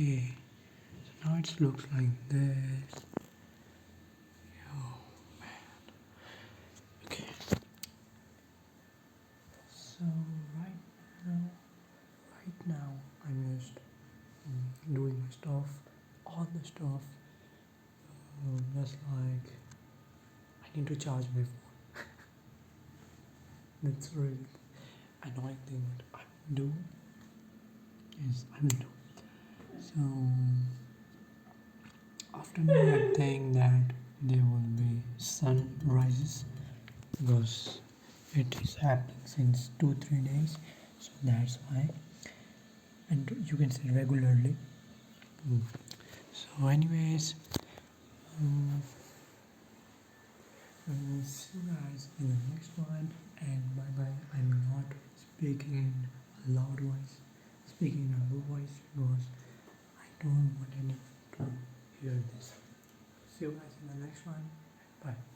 Okay, so now it looks like this. Oh man. Okay. So right now I'm just doing my stuff, all the stuff. Just like I need to charge my phone. That's really annoying thing that I will do. Yes, I will do. So afternoon I think that there will be sunrises because it is happening since 2-3 days. So that's why, and you can say regularly. So anyways, um, see you guys in the next one, and bye bye. I'm not speaking in a loud voice, speaking in a low voice because I don't want anyone to hear this. See you guys in the next one. Bye.